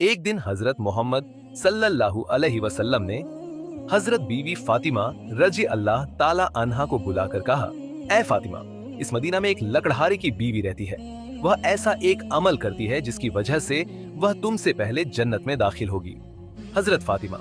एक दिन हजरत मोहम्मद सल्लल्लाहु अलैहि वसल्लम ने हजरत बीवी फातिमा रजी अल्लाह ताला अन्हा को बुलाकर कहा, ऐ फातिमा, इस मदीना में एक लकड़हारे की बीवी रहती है। वह ऐसा एक अमल करती है जिसकी वजह से वह तुमसे पहले जन्नत में दाखिल होगी। हजरत फातिमा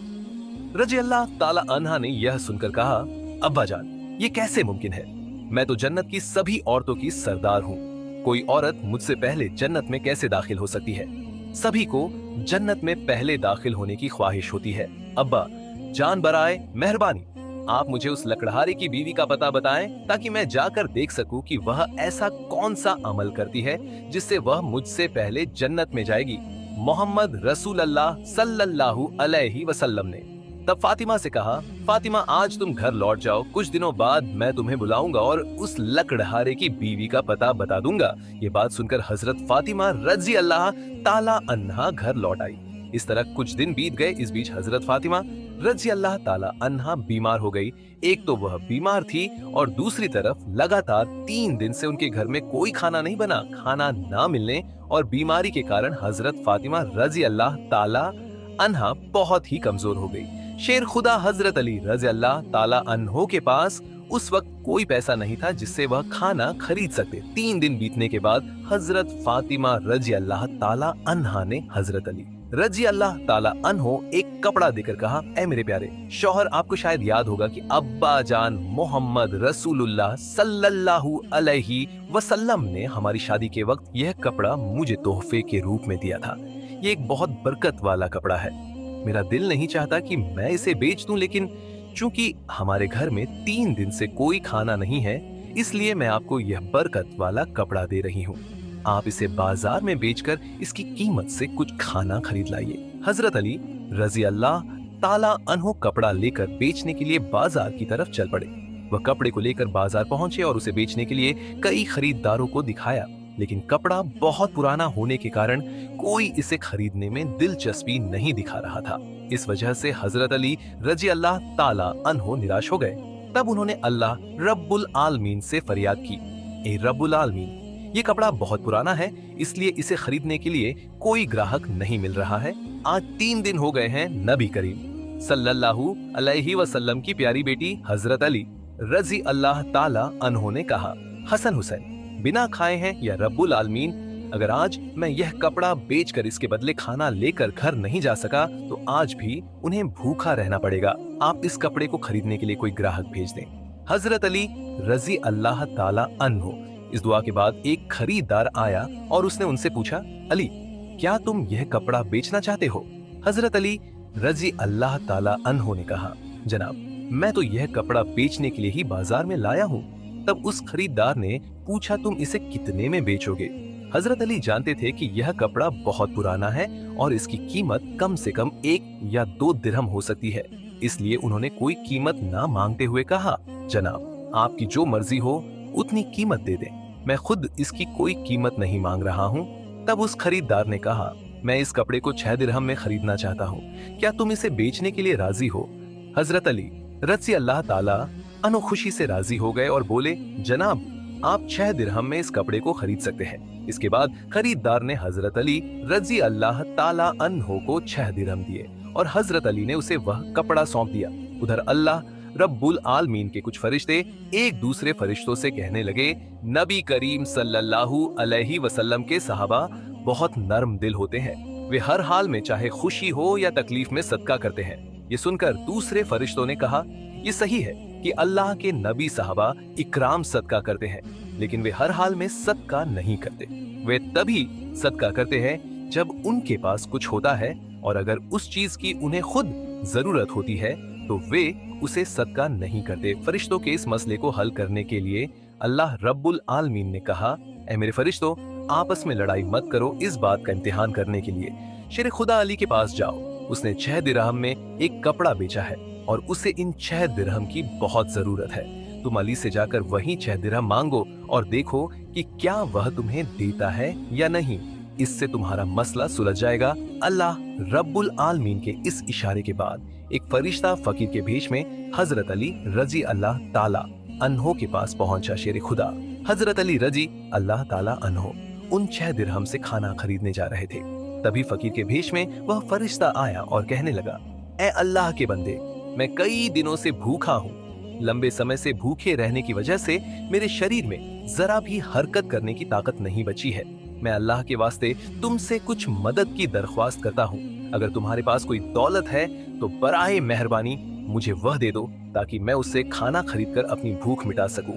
रजी अल्लाह ताला अन्हा ने यह सुनकर कहा, अब्बा जान, ये कैसे मुमकिन है? मैं तो जन्नत की सभी औरतों की सरदार हूँ। कोई औरत मुझसे पहले जन्नत में कैसे दाखिल हो सकती है? सभी को जन्नत में पहले दाखिल होने की ख्वाहिश होती है। अब्बा जान बराए मेहरबानी, आप मुझे उस लकड़हारे की बीवी का पता बताएं ताकि मैं जाकर देख सकूं कि वह ऐसा कौन सा अमल करती है जिससे वह मुझसे पहले जन्नत में जाएगी। मोहम्मद रसूल अल्लाह सल्लल्लाहु अलैहि वसल्लम ने तब फातिमा से कहा, फातिमा आज तुम घर लौट जाओ, कुछ दिनों बाद मैं तुम्हें बुलाऊंगा और उस लकड़हारे की बीवी का पता बता दूंगा। ये बात सुनकर हजरत फातिमा रजी अल्लाह ताला अन्हा घर लौट आई। इस तरह कुछ दिन बीत गए। इस बीच हजरत फातिमा रजी अल्लाह ताला अन्हा बीमार हो गई। एक तो वह बीमार थी और दूसरी तरफ लगातार 3 दिन से उनके घर में कोई खाना नहीं बना। खाना ना मिलने और बीमारी के कारण हजरत फातिमा रजी अल्लाह ताला अन्हा बहुत ही कमजोर हो गई। शेर खुदा हजरत अली रजी अल्लाह ताला अन्हो के पास उस वक्त कोई पैसा नहीं था जिससे वह खाना खरीद सकते। 3 दिन बीतने के बाद हजरत फातिमा रजी अल्लाह ताला अन्हा ने हजरत अली रजी अल्लाह ताला अन्हो एक कपड़ा देकर कहा, ऐ मेरे प्यारे शौहर, आपको शायद याद होगा कि अब्बा जान मोहम्मद रसूलुल्लाह सल्लल्लाहु अलैहि वसल्लम ने हमारी शादी के वक्त यह कपड़ा मुझे तोहफे के रूप में दिया था। ये एक बहुत बरकत वाला कपड़ा है। मेरा दिल नहीं चाहता कि मैं इसे बेच दूं, लेकिन चूंकि हमारे घर में 3 दिन से कोई खाना नहीं है, इसलिए मैं आपको यह बरकत वाला कपड़ा दे रही हूँ। आप इसे बाजार में बेचकर इसकी कीमत से कुछ खाना खरीद लाइए। हजरत अली रजी अल्लाह ताला अन्हो कपड़ा लेकर बेचने के लिए बाजार की तरफ चल पड़े। वह कपड़े को लेकर बाजार पहुंचे और उसे बेचने के लिए कई खरीदारों को दिखाया, लेकिन कपड़ा बहुत पुराना होने के कारण कोई इसे खरीदने में दिलचस्पी नहीं दिखा रहा था। इस वजह से हजरत अली रजी अल्लाह ताला अन्हो निराश हो गए। तब उन्होंने अल्लाह रब्बुल आलमीन से फरियाद की, ए रब्बुल आलमीन, ये कपड़ा बहुत पुराना है, इसलिए इसे खरीदने के लिए कोई ग्राहक नहीं मिल रहा है। आज 3 दिन हो गए हैं। नबी करीम सल्लल्लाहु अलैहि वसल्लम की प्यारी बेटी हजरत अली रजी अल्लाह ताला अन्हो ने कहा, हसन हुसैन बिना खाए हैं या रब्बुल आलमीन, अगर आज मैं यह कपड़ा बेचकर इसके बदले खाना लेकर घर नहीं जा सका तो आज भी उन्हें भूखा रहना पड़ेगा। आप इस कपड़े को खरीदने के लिए कोई ग्राहक भेज दें। हजरत अली रजी अल्लाह ताला अन्हो इस दुआ के बाद एक खरीदार आया और उसने उनसे पूछा, अली क्या तुम यह कपड़ा बेचना चाहते हो? हजरत अली रजी अल्लाह ताला अन्हो ने कहा, जनाब मैं तो यह कपड़ा बेचने के लिए ही बाजार में लाया हूँ। तब उस खरीदार ने पूछा, तुम इसे कितने में बेचोगे? हजरत अली जानते थे कि यह कपड़ा बहुत पुराना है और इसकी कीमत कम से कम 1 या 2 दिरहम हो सकती है, इसलिए उन्होंने कोई कीमत ना मांगते हुए कहा, जनाब आपकी जो मर्जी हो उतनी कीमत दे दें, मैं खुद इसकी कोई कीमत नहीं मांग रहा हूँ। तब उस खरीदार ने कहा, मैं इस कपड़े को 6 दिरहम में खरीदना चाहता हूँ, क्या तुम इसे बेचने के लिए राजी हो? हजरत अली रजी अल्लाह ताला अन्हो खुशी से राजी हो गए और बोले, जनाब आप 6 दिरहम में इस कपड़े को खरीद सकते हैं। इसके बाद खरीदार ने हजरत अली रजी अल्लाह ताला अन्हो को 6 दिरहम दिए और हजरत अली ने उसे वह कपड़ा सौंप दिया। उधर अल्लाह रब्बुल आलमीन के कुछ फरिश्ते एक दूसरे फरिश्तों से कहने लगे, नबी करीम सल्लल्लाहु अलैहि वसल्लम के सहाबा बहुत नर्म दिल होते हैं, वे हर हाल में चाहे खुशी हो या तकलीफ में सदका करते हैं। ये सुनकर दूसरे फरिश्तों ने कहा, ये सही है कि अल्लाह के नबी साहबा इकराम सदका करते हैं, लेकिन वे हर हाल में सदका नहीं करते। वे तभी सदका करते हैं जब उनके पास कुछ होता है, और अगर उस चीज की उन्हें खुद जरूरत होती है तो वे उसे सदका नहीं करते। फरिश्तों के इस मसले को हल करने के लिए अल्लाह रब्बुल आलमीन ने कहा, ऐ मेरे फरिश्तों, आपस में लड़ाई मत करो। इस बात का इम्तिहान करने के लिए शेर खुदा अली के पास जाओ। उसने 6 दिरहम में एक कपड़ा बेचा है और उसे इन 6 दिरहम की बहुत जरूरत है। तुम अली से जाकर वही 6 दिरहम मांगो और देखो कि क्या वह तुम्हें देता है या नहीं। इससे तुम्हारा मसला सुलझ जाएगा। अल्लाह रब्बुल आलमीन के इस इशारे के बाद एक फरिश्ता फकीर के भेष में हजरत अली रजी अल्लाह ताला अन्हो के पास पहुंचा। शेर खुदा हजरत अली रजी अल्लाह ताला अन्हो उन 6 दिरहम से खाना खरीदने जा रहे थे। तभी फकीर के भेष में वह फरिश्ता आया और कहने लगा, ए अल्लाह के बंदे, मैं कई दिनों से भूखा हूँ। लंबे समय से भूखे रहने की वजह से मेरे शरीर में जरा भी हरकत करने की ताकत नहीं बची है। मैं अल्लाह के वास्ते तुमसे कुछ मदद की दरख्वास्त करता हूँ। अगर तुम्हारे पास कोई दौलत है तो बराए मेहरबानी मुझे वह दे दो, ताकि मैं उससे खाना खरीद कर अपनी भूख मिटा सकूं।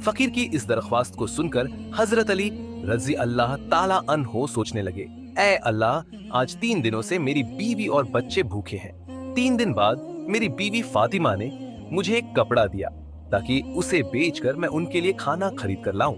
फकीर की इस दरख्वास्त को सुनकर हजरत अली रजी अल्लाह ताला अन्हो सोचने लगे, ऐ अल्लाह, आज 3 दिनों से मेरी बीवी और बच्चे भूखे हैं। 3 दिन बाद मेरी बीवी फातिमा ने मुझे एक कपड़ा दिया ताकि उसे बेचकर मैं उनके लिए खाना खरीद कर लाऊं,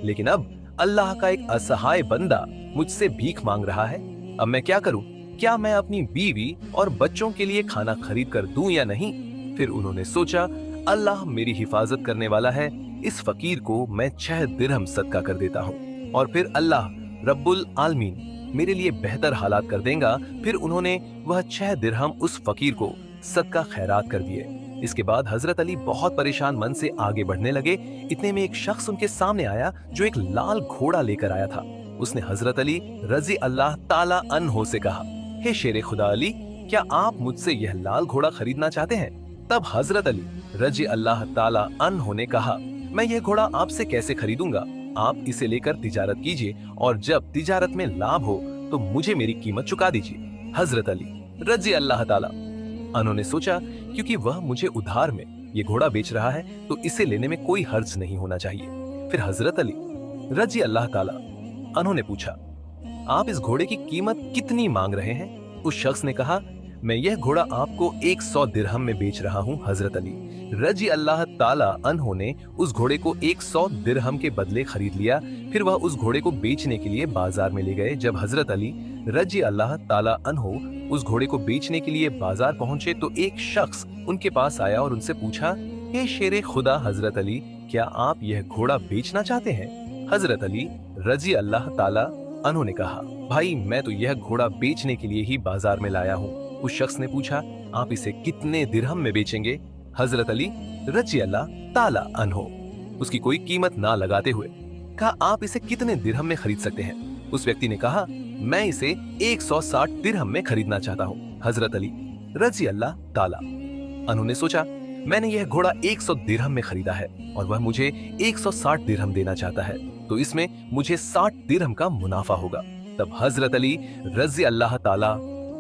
लेकिन अब अल्लाह का एक असहाय बंदा मुझसे भीख मांग रहा है। अब मैं क्या करूं? क्या मैं अपनी बीवी और बच्चों के लिए खाना खरीद कर दूं या नहीं? फिर उन्होंने सोचा, अल्लाह मेरी हिफाजत करने वाला है, इस फकीर को मैं 6 दिरहम सदका कर देता हूँ और फिर अल्लाह रब्बुल आलमीन मेरे लिए बेहतर हालात कर देगा। फिर उन्होंने वह 6 दिरहम उस फकीर को सदका खैरात कर दिए। इसके बाद हजरत अली बहुत परेशान मन से आगे बढ़ने लगे। इतने में एक शख्स उनके सामने आया जो एक लाल घोड़ा लेकर आया था। उसने हजरत अली रजी अल्लाह ताला अन्हो से कहा, हे शेर खुदा अली, क्या आप मुझसे यह लाल घोड़ा खरीदना चाहते हैं? तब हजरत अली रजी अल्लाह ताला अन्हो ने कहा, मैं यह घोड़ा आपसे कैसे खरीदूंगा? आप इसे लेकर तिजारत कीजिए और जब तिजारत में लाभ हो तो मुझे मेरी कीमत चुका दीजिए। हजरत अली रजी अल्लाह ताला अन्हो ने सोचा, क्योंकि वह मुझे उधार में ये घोड़ा बेच रहा है तो इसे लेने में कोई हर्ज नहीं होना चाहिए। फिर हजरत अली रजी अल्लाह ताला अन्हो ने पूछा, आप इस घोड़े की कीमत कितनी मांग रहे हैं? उस शख्स ने कहा, मैं यह घोड़ा आपको 100 दिरहम में बेच रहा हूँ। हजरत अली रजी अल्लाह ताला अन्हो ने उस घोड़े को 100 दिरहम के बदले खरीद लिया। फिर वह उस घोड़े को बेचने के लिए बाजार में ले गए। जब हजरत अली रजी अल्लाह ताला अन्हो उस घोड़े को बेचने के लिए बाजार पहुंचे तो एक शख्स उनके पास आया और उनसे पूछा, हे शेरे खुदा हजरत अली, क्या आप यह घोड़ा बेचना चाहते हैं? हजरत अली रजी अल्लाह ताला अन्हो ने कहा, भाई, मैं तो यह घोड़ा बेचने के लिए ही बाजार में लाया हूँ। उस शख्स ने पूछा, आप इसे कितने दिरहम में बेचेंगे? हजरत अली रजी अल्लाह ताला अन्हो उसकी कोई कीमत ना लगाते हुए कहा, आप इसे कितने दिरहम में खरीद सकते हैं? उस व्यक्ति ने कहा, मैं इसे 160 दिरहम में खरीदना चाहता हूँ। हजरत अली रजी अल्लाह ताला अन्हो ने सोचा, मैंने यह घोड़ा 100 दिरहम में खरीदा है और वह मुझे 160 दिरहम देना चाहता है, तो इसमें मुझे 60 दिरहम का मुनाफा होगा। तब हजरत अली रजी अल्लाह ताला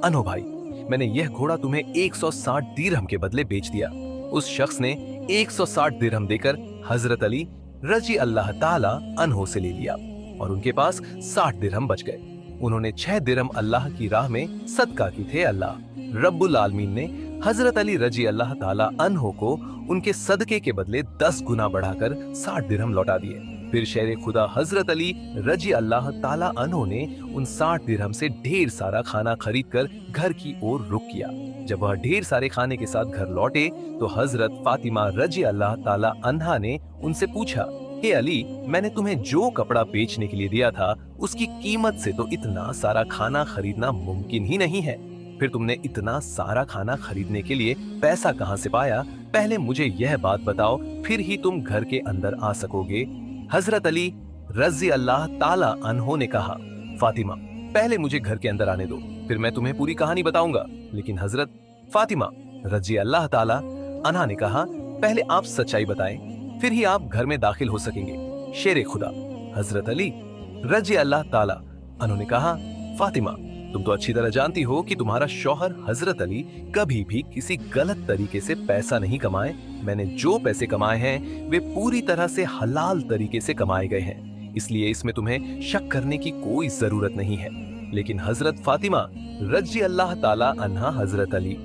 अन्हो, भाई, मैंने यह घोड़ा तुम्हें 160 दिरहम के बदले बेच दिया। उस शख्स ने 160 दिरहम देकर हजरत अली रजी अल्लाह ताला अन्हो से ले लिया और उनके पास 60 दिरहम बच गए। उन्होंने 6 दिरहम अल्लाह की राह में सदका की थे। अल्लाह रब्बुल आलमीन ने हजरत अली रजी अल्लाह ताला अन्हो को उनके सदके के बदले 10 गुना बढ़ाकर 60 दिरहम लौटा दिए। फिर शेर खुदा हजरत अली रजी अल्लाह ताला अन्हो ने उन 60 दिरहम से ढेर सारा खाना खरीद कर घर की ओर रुख किया। जब वह ढेर सारे खाने के साथ घर लौटे तो हजरत फातिमा रजी अल्लाह ताला अन्हा ने उनसे पूछा, हे अली, मैंने तुम्हें जो कपड़ा बेचने के लिए दिया था उसकी कीमत से तो इतना सारा खाना खरीदना मुमकिन ही नहीं है। फिर तुमने इतना सारा खाना खरीदने के लिए पैसा कहाँ से पाया? पहले मुझे यह बात बताओ, फिर ही तुम घर के अंदर आ सकोगे। हजरत अली रजी अल्लाह ताला अन्हो ने कहा, फातिमा, पहले मुझे घर के अंदर आने दो, फिर मैं तुम्हें पूरी कहानी बताऊंगा। लेकिन हजरत फातिमा रजी अल्लाह ताला अन्हा ने कहा, पहले आप सच्चाई बताएं, फिर ही आप घर में दाखिल हो सकेंगे। शेर खुदा हजरत अली रजी अल्लाह ताला अन्हो ने कहा, फातिमा, तुम तो अच्छी तरह जानती हो कि तुम्हारा शौहर हजरत अली कभी भी किसी गलत तरीके से पैसा नहीं कमाए। मैंने जो पैसे कमाए हैं वे पूरी तरह से हलाल तरीके से कमाए गए हैं, इसलिए इसमें तुम्हें शक करने की कोई जरूरत नहीं है। लेकिन हजरत फातिमा रजी अल्लाह ताला अन्हा हजरत अली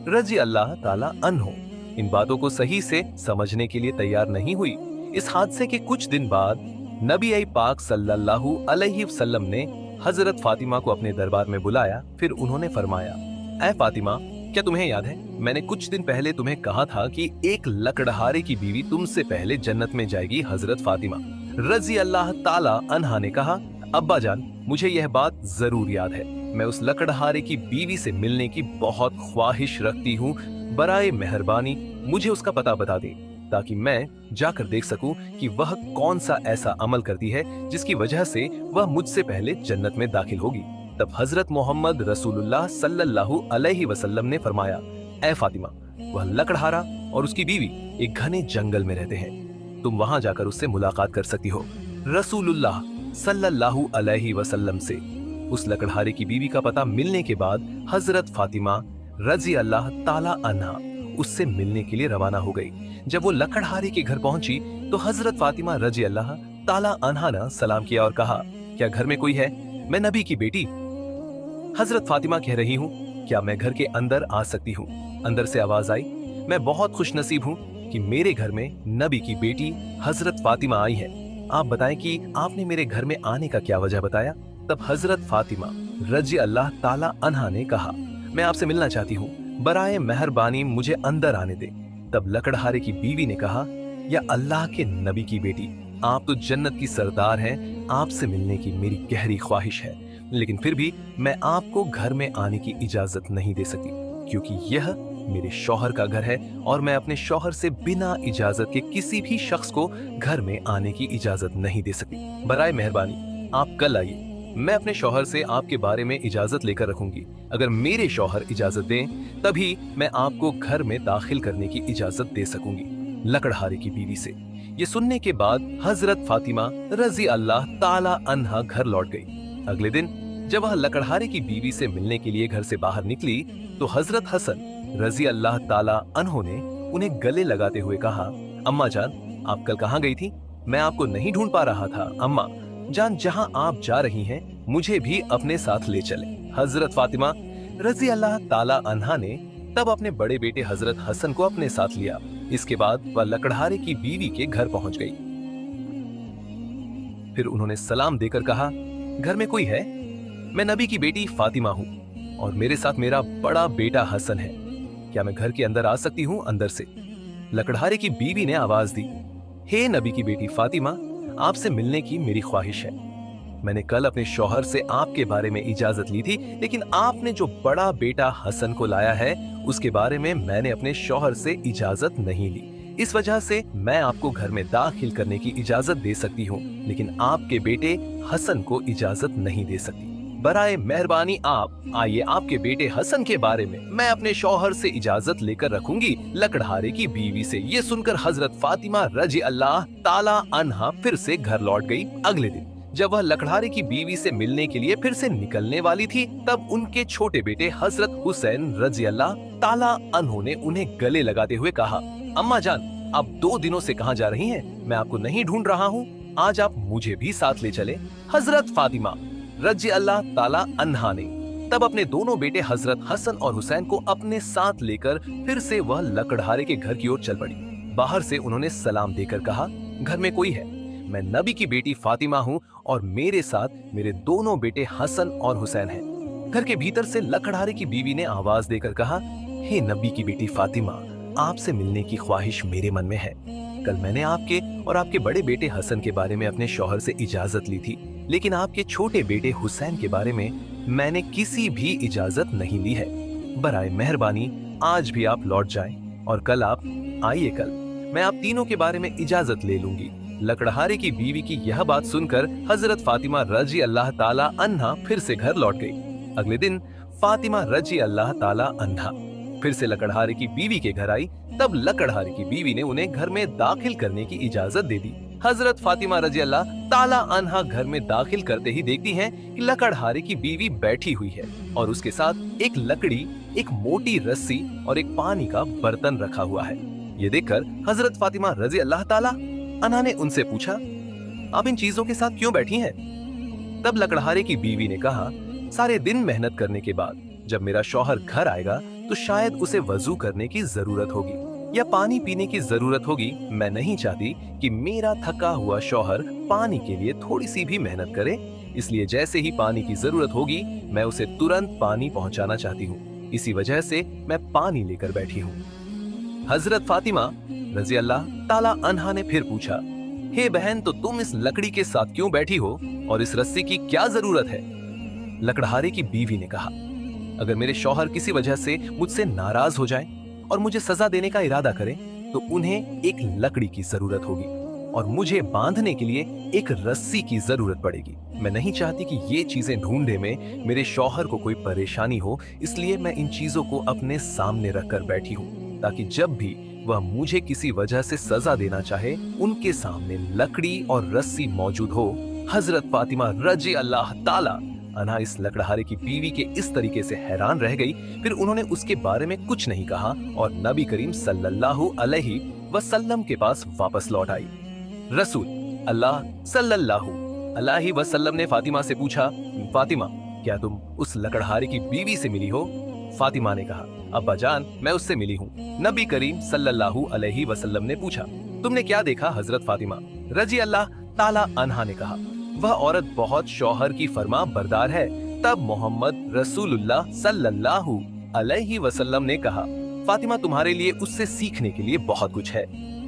रजी अल्लाह ताला अन्हो इन बातों को सही से समझने के लिए तैयार नहीं हुई। इस हादसे के कुछ दिन बाद नबी पाक सल्लल्लाहु अलैहि वसल्लम ने हजरत फातिमा को अपने दरबार में बुलाया। फिर उन्होंने फरमाया, ऐ फातिमा, क्या तुम्हें याद है मैंने कुछ दिन पहले तुम्हें कहा था कि एक लकड़हारे की बीवी तुमसे पहले जन्नत में जाएगी? हजरत फातिमा रजी अल्लाह ताला अन्हा ने कहा, अब्बा जान, मुझे यह बात जरूर याद है। मैं उस लकड़हारे की बीवी से मिलने की बहुत ख्वाहिश रखती हूँ। बराए मेहरबानी मुझे उसका पता बता दे ताकि मैं जाकर देख सकूं कि वह कौन सा ऐसा अमल करती है जिसकी वजह से वह मुझसे पहले जन्नत में दाखिल होगी। तब हजरत मोहम्मद रसूलुल्लाह सल्लल्लाहु अलैहि वसल्लम ने फरमाया, ऐ फातिमा, वह लकड़हारा और उसकी बीवी एक घने जंगल में रहते हैं, तुम वहां जाकर उससे मुलाकात कर सकती हो। रसूलुल्लाह सल्लल्लाहु अलैहि वसल्लम से उस लकड़हारे की बीवी का पता मिलने के बाद हजरत फातिमा रजी अल्लाह ताला अन्हा उससे मिलने के लिए रवाना हो गई। जब वो लकड़हारे के घर पहुंची तो हजरत फातिमा रजी अल्लाह ताला अन्हा ने सलाम किया और कहा, क्या घर में कोई है? मैं नबी की बेटी हजरत फातिमा कह रही हूँ, क्या मैं घर के अंदर आ सकती हूँ? अंदर से आवाज आई, मैं बहुत खुशनसीब हूँ कि मेरे घर में नबी की बेटी हजरत फातिमा आई है। आप बताएं कि आपने मेरे घर में आने का क्या वजह बताया? तब हजरत फातिमा रजी अल्लाह ताला अन्हा ने कहा, मैं आपसे मिलना चाहती हूँ, बराए मेहरबानी मुझे अंदर आने दे। तब लकड़हारे की बीवी ने कहा, या अल्लाह के नबी की बेटी, आप तो जन्नत की सरदार हैं, आपसे मिलने की मेरी गहरी ख्वाहिश है, लेकिन फिर भी मैं आपको घर में आने की इजाजत नहीं दे सकती, क्योंकि यह मेरे शौहर का घर है और मैं अपने शौहर से बिना इजाजत के किसी भी शख्स को घर में आने की इजाजत नहीं दे सकती। बराए मेहरबानी आप कल आइए, मैं अपने शौहर से आपके बारे में इजाजत लेकर रखूंगी। अगर मेरे शौहर इजाजत दें तभी मैं आपको घर में दाखिल करने की इजाजत दे सकूंगी, लकड़हारे की बीवी से। ये सुनने के बाद हजरत फातिमा रजी अल्लाह ताला अन्हा घर लौट गई। अगले दिन जब वह लकड़हारे की बीवी से मिलने के लिए घर से बाहर निकली तो हजरत हसन रजी अल्लाह ताला अन्हो ने उन्हें गले लगाते हुए कहा, अम्मा जान, आप कल कहाँ गई थी? मैं आपको नहीं ढूंढ पा रहा था। अम्मा जान, जहां आप जा रही हैं मुझे भी अपने साथ ले चले। हजरत फातिमा रजी अल्लाह ताला अन्हा ने तब अपने बड़े बेटे हजरत हसन को अपने साथ लिया। इसके बाद वह लकड़हारे की बीवी के घर पहुंच गई। फिर उन्होंने सलाम देकर कहा, घर में कोई है? मैं नबी की बेटी फातिमा हूँ और मेरे साथ मेरा बड़ा बेटा हसन है, क्या मैं घर के अंदर आ सकती हूँ? अंदर से लकड़हारे की बीवी ने आवाज दी, हे नबी की बेटी फातिमा, आपसे मिलने की मेरी ख्वाहिश है। मैंने कल अपने शौहर से आपके बारे में इजाजत ली थी, लेकिन आपने जो बड़ा बेटा हसन को लाया है उसके बारे में मैंने अपने शौहर से इजाजत नहीं ली। इस वजह से मैं आपको घर में दाखिल करने की इजाजत दे सकती हूँ, लेकिन आपके बेटे हसन को इजाजत नहीं दे सकती। बराए मेहरबानी आप आइए, आपके बेटे हसन के बारे में मैं अपने शौहर से इजाजत लेकर रखूंगी, लकड़हारे की बीवी से। ये सुनकर हजरत फातिमा रजी अल्लाह ताला अन्हा फिर से घर लौट गई। अगले दिन जब वह लकड़हारे की बीवी से मिलने के लिए फिर से निकलने वाली थी तब उनके छोटे बेटे हजरत हुसैन रजी अल्लाह ताला अन्हो ने उन्हें गले लगाते हुए कहा, अम्मा जान, आप 2 दिनों से कहाँ जा रही हैं? मैं आपको नहीं ढूंढ रहा हूँ, आज आप मुझे भी साथ ले चले। हजरत फातिमा रजी अल्लाह ताला अन्हा ने तब अपने दोनों बेटे हजरत हसन और हुसैन को अपने साथ लेकर फिर से वह लकड़हारे के घर की ओर चल पड़ी। बाहर से उन्होंने सलाम देकर कहा, घर में कोई है? मैं नबी की बेटी फातिमा हूँ और मेरे साथ मेरे दोनों बेटे हसन और हुसैन हैं। घर के भीतर से लकड़हारे की बीवी ने आवाज देकर कहा, हे नबी की बेटी फातिमा, आपसे मिलने की ख्वाहिश मेरे मन में है। कल मैंने आपके और आपके बड़े बेटे हसन के बारे में अपने शौहर से इजाजत ली थी, लेकिन आपके छोटे बेटे हुसैन के बारे में मैंने किसी भी इजाजत नहीं ली है। बराए मेहरबानी आज भी आप लौट जाएं और कल आप आइए, कल मैं आप तीनों के बारे में इजाजत ले लूंगी। लकड़हारे की बीवी की यह बात सुनकर हजरत फातिमा रजी अल्लाह ताला अन्हा फिर से घर लौट गई। अगले दिन फातिमा रजी अल्लाह ताला अन्हा फिर से लकड़हारे की बीवी के घर आई। तब लकड़हारे की बीवी ने उन्हें घर में दाखिल करने की इजाजत दे दी। हजरत फातिमा रजी अल्लाह ताला अन्हा घर में दाखिल करते ही देखती हैं कि लकड़हारे की बीवी बैठी हुई है और उसके साथ एक लकड़ी, एक मोटी रस्सी और एक पानी का बर्तन रखा हुआ है। ये देखकर हजरत फातिमा रजी अल्लाह ताला अन्हा ने उनसे पूछा, आप इन चीजों के साथ क्यों बैठी हैं? तब लकड़हारे की बीवी ने कहा, सारे दिन मेहनत करने के बाद जब मेरा शौहर घर आएगा तो शायद उसे वजू करने की जरूरत होगी या पानी पीने की जरूरत होगी। मैं नहीं चाहती कि मेरा थका हुआ शौहर पानी के लिए थोड़ी सी भी मेहनत करे, इसलिए जैसे ही पानी की जरूरत होगी मैं उसे तुरंत पानी पहुंचाना चाहती हूँ। इसी वजह से मैं पानी लेकर बैठी हूँ। हजरत फातिमा रजी अल्लाह ताला अन्हा ने फिर पूछा, हे बहन, तो तुम इस लकड़ी के साथ क्यों बैठी हो और इस रस्सी की क्या जरूरत है? लकड़हारे की बीवी ने कहा, अगर मेरे शौहर किसी वजह से मुझसे नाराज हो जाएं और मुझे सजा देने का इरादा करें तो उन्हें एक लकड़ी की जरूरत होगी और मुझे बांधने के लिए एक रस्सी की जरूरत पड़ेगी। मैं नहीं चाहती कि ये चीजें ढूंढने में मेरे शौहर को कोई परेशानी हो, इसलिए मैं इन चीजों को अपने सामने रखकर बैठी हूँ, ताकि जब भी वह मुझे किसी वजह से सजा देना चाहे, उनके सामने लकड़ी और रस्सी मौजूद हो। हजरत फातिमा रजी अल्लाह ताला अन्हा इस लकड़हारे की बीवी के इस तरीके से हैरान रह गई। फिर उन्होंने उसके बारे में कुछ नहीं कहा और नबी करीम सल्लल्लाहु अलैहि वसल्लम के पास वापस लौट आई। रसूल अल्लाह सल्लल्लाहु अलैहि वसल्लम ने फातिमा से पूछा, फातिमा क्या तुम उस लकड़हारे की बीवी से मिली हो? फातिमा ने कहा, अब्बा जान मैं उससे मिली हूँ। नबी करीम सल्लल्लाहु अलैहि वसल्लम ने पूछा, तुमने क्या देखा? हजरत फातिमा रजी अल्लाह ताला अन्हा ने कहा, वह औरत बहुत शौहर की फरमा बरदार है। तब मोहम्मद रसूलुल्लाह सल्लल्लाहु अलैहि वसल्लम ने कहा, फातिमा तुम्हारे लिए उससे सीखने के लिए बहुत कुछ है।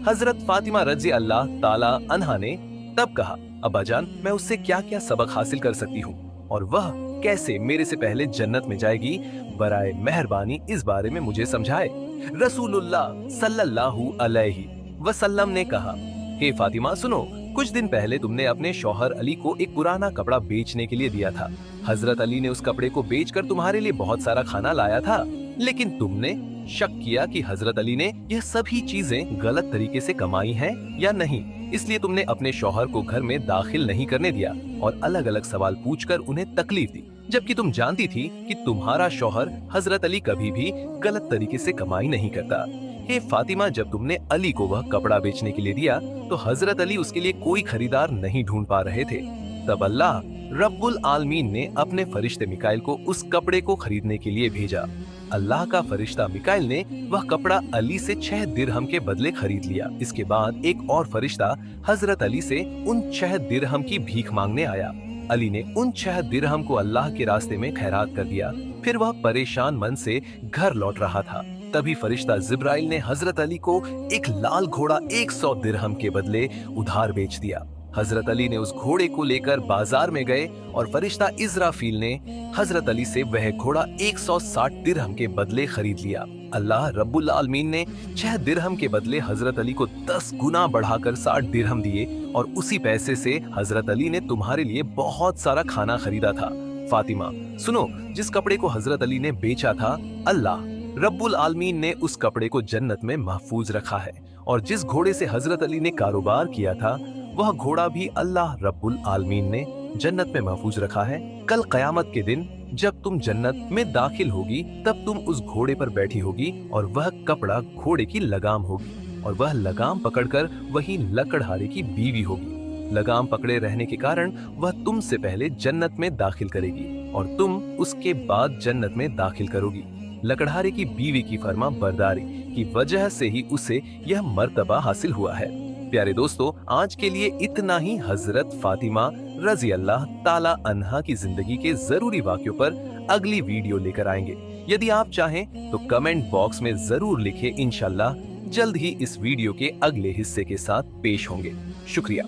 हजरत फातिमा रजी अल्लाह ताला अन्हा ने तब कहा, अब्बा जान मैं उससे क्या क्या सबक हासिल कर सकती हूँ और वह कैसे मेरे से पहले जन्नत में जाएगी, बराए मेहरबानी इस बारे में मुझे समझाए। रसूलुल्लाह सल्लल्लाहु अलैहि वसल्लम ने कहा, हे फातिमा सुनो, कुछ दिन पहले तुमने अपने शौहर अली को एक पुराना कपड़ा बेचने के लिए दिया था। हजरत अली ने उस कपड़े को बेचकर तुम्हारे लिए बहुत सारा खाना लाया था, लेकिन तुमने शक किया कि हजरत अली ने यह सभी चीजें गलत तरीके से कमाई हैं या नहीं, इसलिए तुमने अपने शौहर को घर में दाखिल नहीं करने दिया और अलग अलग सवाल पूछकर उन्हें तकलीफ दी, जबकि तुम जानती थी कि तुम्हारा शौहर हजरत अली कभी भी गलत तरीके से कमाई नहीं करता। हे फातिमा, जब तुमने अली को वह कपड़ा बेचने के लिए दिया तो हजरत अली उसके लिए कोई खरीदार नहीं ढूंढ पा रहे थे। तब अल्लाह रब्बुल आलमीन ने अपने फरिश्ते मिकाइल को उस कपड़े को खरीदने के लिए भेजा। अल्लाह का फरिश्ता मिकाइल ने वह कपड़ा अली से 6 दिरहम के बदले खरीद लिया। इसके बाद एक और फरिश्ता हजरत अली से उन 6 दिरहम की भीख मांगने आया। अली ने उन 6 दिरहम को अल्लाह के रास्ते में खैरात कर दिया। फिर वह परेशान मन से घर लौट रहा था। तभी फरिश्ता जिब्राइल ने हजरत अली को एक लाल घोड़ा 100 दिरहम के बदले उधार बेच दिया। हजरत अली ने उस घोड़े को लेकर बाजार में गए और फरिश्ता इज़राफील ने हजरत अली से वह घोड़ा 160 दिरहम के बदले खरीद लिया। अल्लाह रब्बुल आलमीन ने 6 दिरहम के बदले हजरत अली को 10 गुना बढ़ाकर 60 दिरहम दिए और उसी पैसे से हजरत अली ने तुम्हारे लिए बहुत सारा खाना खरीदा था। फातिमा सुनो, जिस कपड़े को हजरत अली ने बेचा था, अल्लाह रब्बुल आलमीन ने उस कपड़े को जन्नत में महफूज रखा है, और जिस घोड़े से हजरत अली ने कारोबार किया था वह घोड़ा भी अल्लाह रब्बुल आलमीन ने जन्नत में महफूज रखा है। कल कयामत के दिन जब तुम जन्नत में दाखिल होगी तब तुम उस घोड़े पर बैठी होगी और वह कपड़ा घोड़े की लगाम होगी और वह लगाम पकड़कर वही लकड़हारे की बीवी होगी। लगाम पकड़े रहने के कारण वह तुमसे पहले जन्नत में दाखिल करेगी और तुम उसके बाद जन्नत में दाखिल करोगी। लकड़हारे की बीवी की फर्मा बरदारी की वजह से ही उसे यह मर्तबा हासिल हुआ है। प्यारे दोस्तों, आज के लिए इतना ही। हजरत फातिमा रजी अल्लाह ताला अन्हा की जिंदगी के जरूरी वाक्यों पर अगली वीडियो लेकर आएंगे। यदि आप चाहें तो कमेंट बॉक्स में जरूर लिखें। इंशाल्लाह जल्द ही इस वीडियो के अगले हिस्से के साथ पेश होंगे। शुक्रिया।